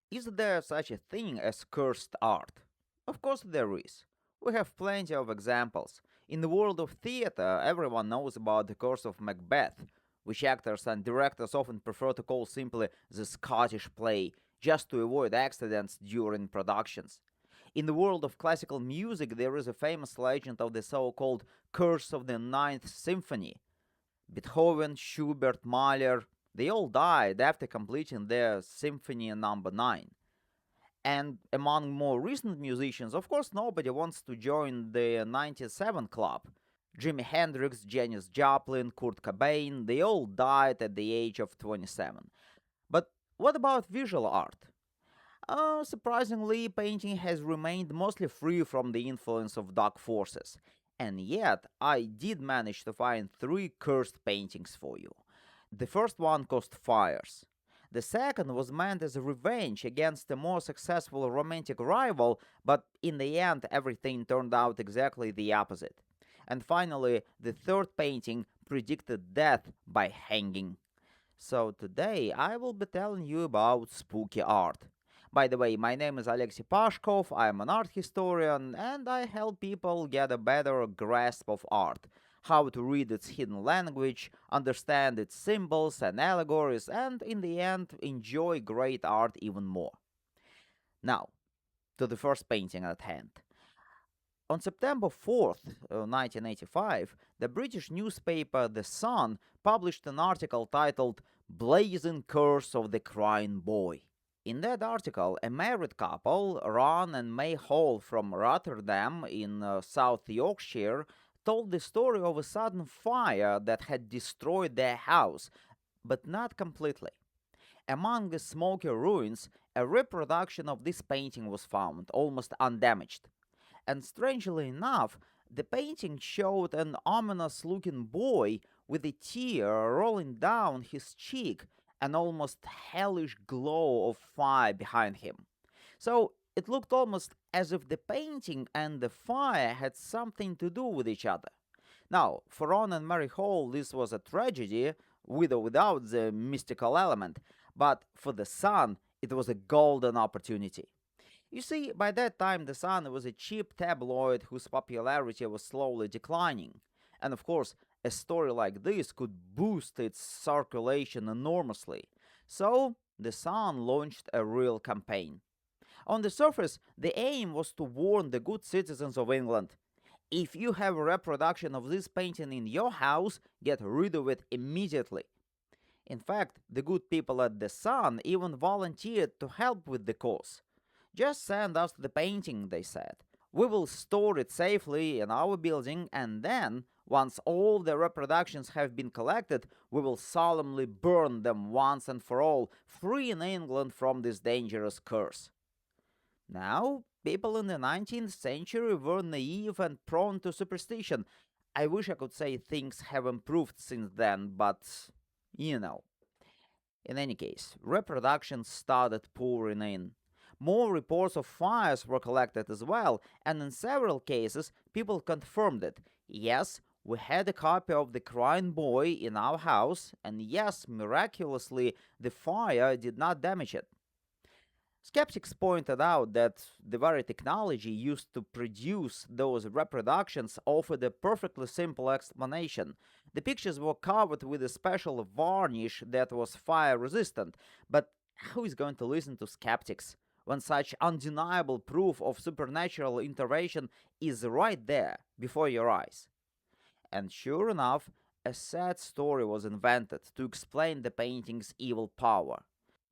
Is there such a thing as cursed art? Of course there is. We have plenty of examples. In the world of theater, everyone knows about the curse of Macbeth, which actors and directors often prefer to call simply the Scottish play, just to avoid accidents during productions. In the world of classical music, there is a famous legend of the so called Curse of the Ninth Symphony. Beethoven, Schubert, Mahler, they all died after completing their Symphony Number 9. And among more recent musicians, of course, nobody wants to join the 97 Club. Jimi Hendrix, Janis Joplin, Kurt Cobain, they all died at the age of 27. But what about visual art? Surprisingly, painting has remained mostly free from the influence of dark forces. And yet, I did manage to find three cursed paintings for you. The first one caused fires. The second was meant as a revenge against a more successful romantic rival, but in the end, everything turned out exactly the opposite. And finally, the third painting predicted death by hanging. So today I will be telling you about spooky art. By the way, my name is Alexey Pashkov, I am an art historian, and I help people get a better grasp of art, how to read its hidden language, understand its symbols and allegories, and in the end, enjoy great art even more. Now, to the first painting at hand. On September 4th, 1985, the British newspaper The Sun published an article titled Blazing Curse of the Crying Boy. In that article, a married couple, Ron and May Hall from Rotterdam in South Yorkshire, told the story of a sudden fire that had destroyed their house, but not completely. Among the smoky ruins, a reproduction of this painting was found, almost undamaged. And strangely enough, the painting showed an ominous looking boy with a tear rolling down his cheek, an almost hellish glow of fire behind him. So it looked almost as if the painting and the fire had something to do with each other. Now, for Ron and Mary Hall, this was a tragedy, with or without the mystical element, but for the Sun, it was a golden opportunity. You see, by that time, The Sun was a cheap tabloid whose popularity was slowly declining. And of course, a story like this could boost its circulation enormously. So, The Sun launched a real campaign. On the surface, the aim was to warn the good citizens of England. If you have a reproduction of this painting in your house, get rid of it immediately. In fact, the good people at The Sun even volunteered to help with the cause. Just send us the painting, they said. We will store it safely in our building, and then, once all the reproductions have been collected, we will solemnly burn them once and for all, freeing England from this dangerous curse. Now, people in the 19th century were naive and prone to superstition. I wish I could say things have improved since then, but you know. In any case, reproductions started pouring in. More reports of fires were collected as well, and in several cases, people confirmed it. Yes, we had a copy of The Crying Boy in our house, and yes, miraculously, the fire did not damage it. Skeptics pointed out that the very technology used to produce those reproductions offered a perfectly simple explanation. The pictures were covered with a special varnish that was fire resistant, but who is going to listen to skeptics when such undeniable proof of supernatural intervention is right there before your eyes? And sure enough, a sad story was invented to explain the painting's evil power.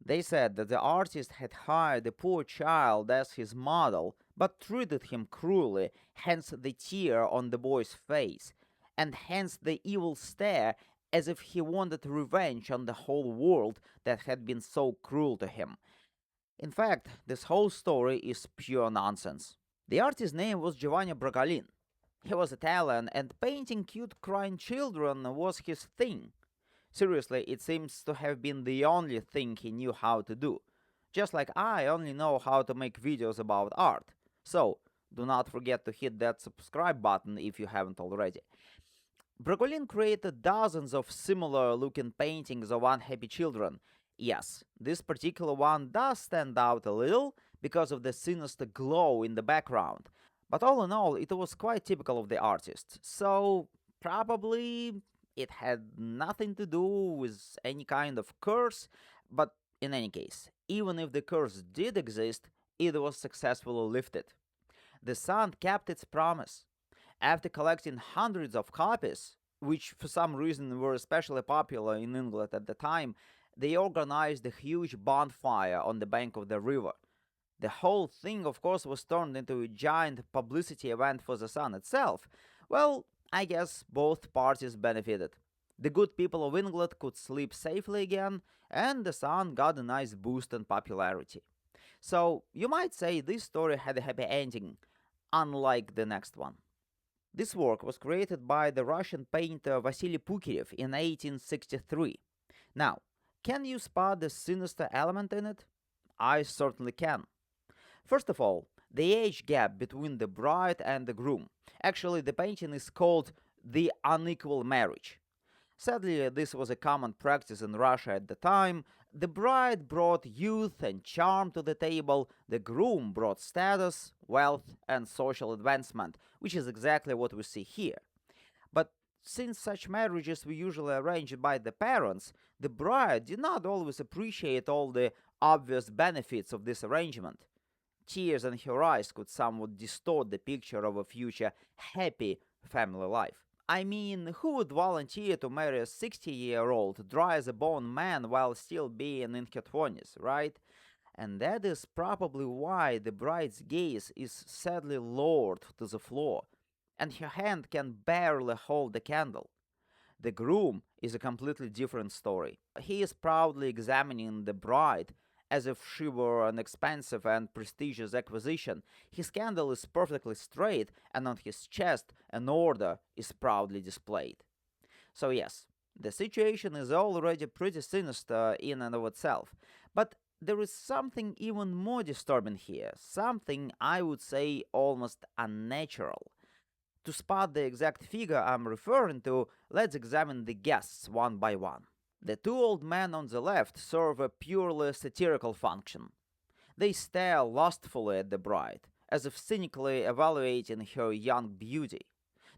They said that the artist had hired a poor child as his model, but treated him cruelly, hence the tear on the boy's face, and hence the evil stare, as if he wanted revenge on the whole world that had been so cruel to him. In fact, this whole story is pure nonsense. The artist's name was Giovanni Bragolin. He was Italian, and painting cute crying children was his thing. Seriously, it seems to have been the only thing he knew how to do. Just like I only know how to make videos about art. So, do not forget to hit that subscribe button if you haven't already. Bragolin created dozens of similar looking paintings of unhappy children. Yes, this particular one does stand out a little because of the sinister glow in the background, but all in all, it was quite typical of the artist, so probably it had nothing to do with any kind of curse, but in any case, even if the curse did exist, it was successfully lifted. The Sun kept its promise. After collecting hundreds of copies, which for some reason were especially popular in England at the time, they organized a huge bonfire on the bank of the river. The whole thing, of course, was turned into a giant publicity event for the Sun itself. Well, I guess both parties benefited. The good people of England could sleep safely again, and the Sun got a nice boost in popularity. So, you might say this story had a happy ending, unlike the next one. This work was created by the Russian painter Vasily Pukirev in 1863. Now, can you spot the sinister element in it? I certainly can. First of all, the age gap between the bride and the groom. Actually, the painting is called The Unequal Marriage. Sadly, this was a common practice in Russia at the time. The bride brought youth and charm to the table, the groom brought status, wealth, and social advancement, which is exactly what we see here. But since such marriages were usually arranged by the parents, the bride did not always appreciate all the obvious benefits of this arrangement. Tears in her eyes could somewhat distort the picture of a future happy family life. I mean, who would volunteer to marry a 60-year-old dry as a bone man while still being in her 20s, right? And that is probably why the bride's gaze is sadly lowered to the floor, and her hand can barely hold the candle. The groom is a completely different story. He is proudly examining the bride as if she were an expensive and prestigious acquisition. His candle is perfectly straight, and on his chest an order is proudly displayed. So, yes, the situation is already pretty sinister in and of itself. But there is something even more disturbing here, something I would say almost unnatural. To spot the exact figure I'm referring to, let's examine the guests one by one. The two old men on the left serve a purely satirical function. They stare lustfully at the bride, as if cynically evaluating her young beauty.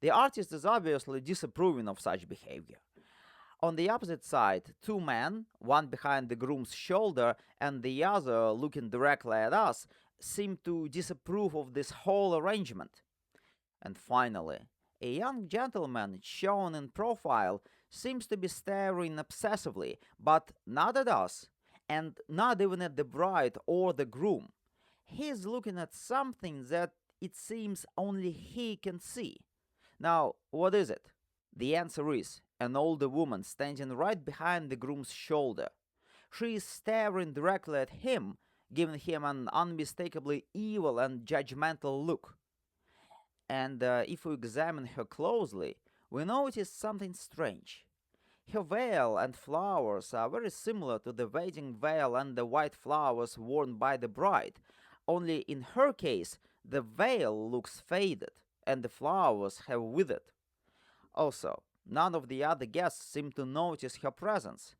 The artist is obviously disapproving of such behavior. On the opposite side, two men, one behind the groom's shoulder and the other looking directly at us, seem to disapprove of this whole arrangement. And finally, a young gentleman shown in profile seems to be staring obsessively, but not at us, and not even at the bride or the groom. He is looking at something that it seems only he can see. Now, what is it? The answer is an older woman standing right behind the groom's shoulder. She is staring directly at him, giving him an unmistakably evil and judgmental look. And if we examine her closely, we notice something strange. Her veil and flowers are very similar to the wedding veil and the white flowers worn by the bride, only in her case, the veil looks faded and the flowers have withered. Also, none of the other guests seem to notice her presence.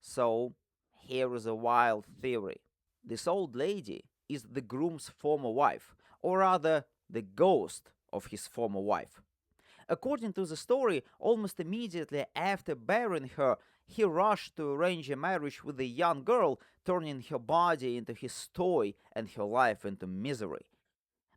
So, here is a wild theory. This old lady is the groom's former wife, or rather, the ghost of his former wife. According to the story, almost immediately after burying her, he rushed to arrange a marriage with a young girl, turning her body into his toy and her life into misery.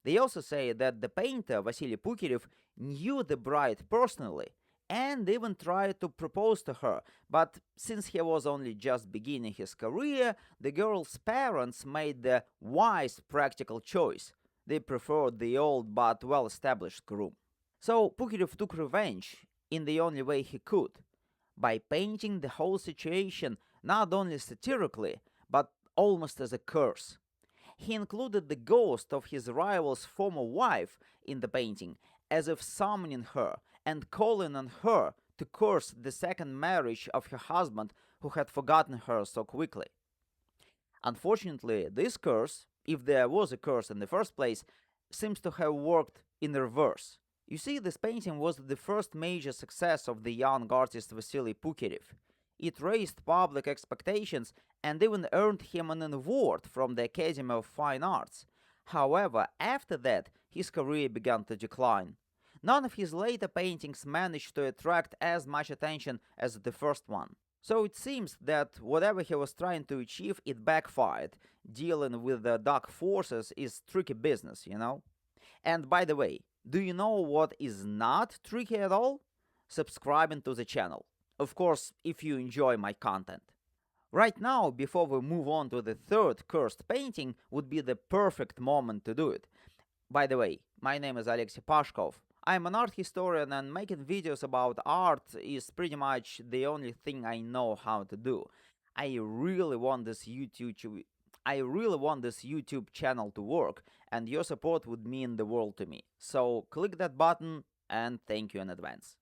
They also say that the painter Vasily Pukirev knew the bride personally and even tried to propose to her, but since he was only just beginning his career, the girl's parents made the wise practical choice. They preferred the old but well-established groom. So Pukirev took revenge in the only way he could, by painting the whole situation not only satirically, but almost as a curse. He included the ghost of his rival's former wife in the painting, as if summoning her and calling on her to curse the second marriage of her husband who had forgotten her so quickly. Unfortunately, this curse, if there was a curse in the first place, seems to have worked in reverse. You see, this painting was the first major success of the young artist Vasily Pukirev. It raised public expectations and even earned him an award from the Academy of Fine Arts. However, after that, his career began to decline. None of his later paintings managed to attract as much attention as the first one. So it seems that whatever he was trying to achieve, it backfired. Dealing with the dark forces is tricky business, you know? And by the way, do you know what is not tricky at all? Subscribing to the channel. Of course, if you enjoy my content. Right now, before we move on to the third cursed painting, would be the perfect moment to do it. By the way, my name is Alexey Pashkov. I'm an art historian and making videos about art is pretty much the only thing I know how to do. I really want this YouTube channel to work, and your support would mean the world to me. So click that button and thank you in advance.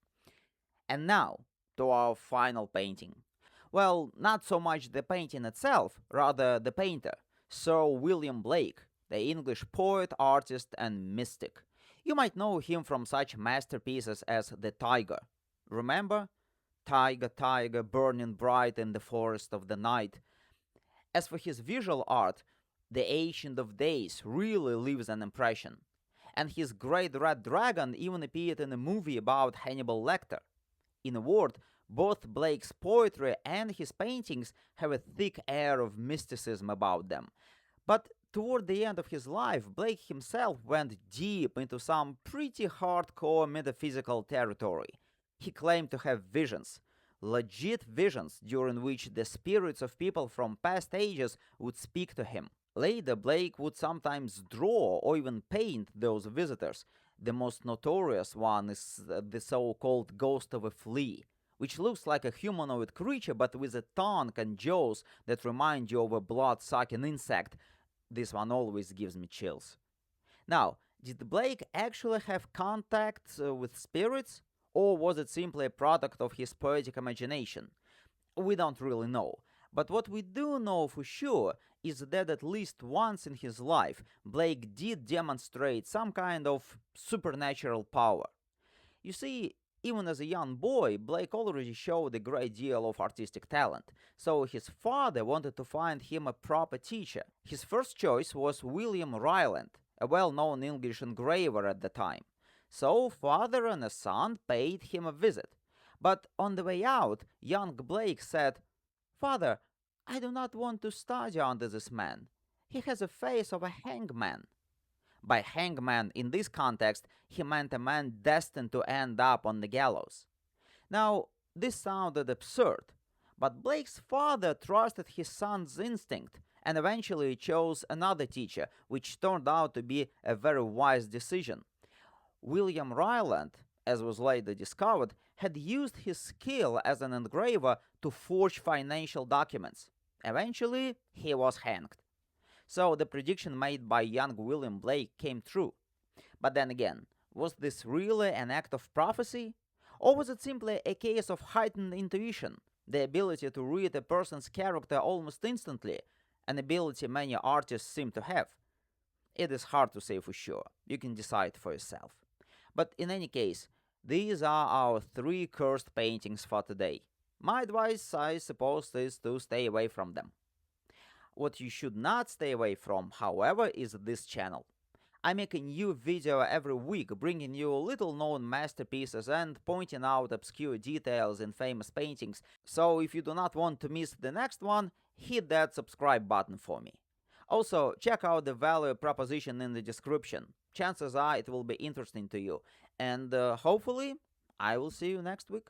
And now to our final painting. Well, not so much the painting itself, rather the painter, Sir William Blake, the English poet, artist, and mystic. You might know him from such masterpieces as The Tiger. Remember? Tiger, tiger, burning bright in the forest of the night. As for his visual art, The Ancient of Days really leaves an impression. And his Great Red Dragon even appeared in a movie about Hannibal Lecter. In a word, both Blake's poetry and his paintings have a thick air of mysticism about them. But toward the end of his life, Blake himself went deep into some pretty hardcore metaphysical territory. He claimed to have visions, legit visions during which the spirits of people from past ages would speak to him. Later, Blake would sometimes draw or even paint those visitors. The most notorious one is the so-called Ghost of a Flea, which looks like a humanoid creature but with a tongue and jaws that remind you of a blood-sucking insect. This one always gives me chills. Now, did Blake actually have contact with spirits, or was it simply a product of his poetic imagination? We don't really know, but what we do know for sure is that at least once in his life, Blake did demonstrate some kind of supernatural power. You see, even as a young boy, Blake already showed a great deal of artistic talent, so his father wanted to find him a proper teacher. His first choice was William Ryland, a well-known English engraver at the time. So father and a son paid him a visit. But on the way out, young Blake said, "Father, I do not want to study under this man. He has a face of a hangman." By hangman in this context, he meant a man destined to end up on the gallows. Now, this sounded absurd, but Blake's father trusted his son's instinct and eventually chose another teacher, which turned out to be a very wise decision. William Ryland, as was later discovered, had used his skill as an engraver to forge financial documents. Eventually, he was hanged. So the prediction made by young William Blake came true. But then again, was this really an act of prophecy? Or was it simply a case of heightened intuition, the ability to read a person's character almost instantly, an ability many artists seem to have? It is hard to say for sure. You can decide for yourself. But in any case, these are our 3 cursed paintings for today. My advice, I suppose, is to stay away from them. What you should not stay away from, however, is this channel. I make a new video every week, bringing you little-known masterpieces and pointing out obscure details in famous paintings, so if you do not want to miss the next one, hit that subscribe button for me. Also, check out the value proposition in the description. Chances are it will be interesting to you, and hopefully, I will see you next week.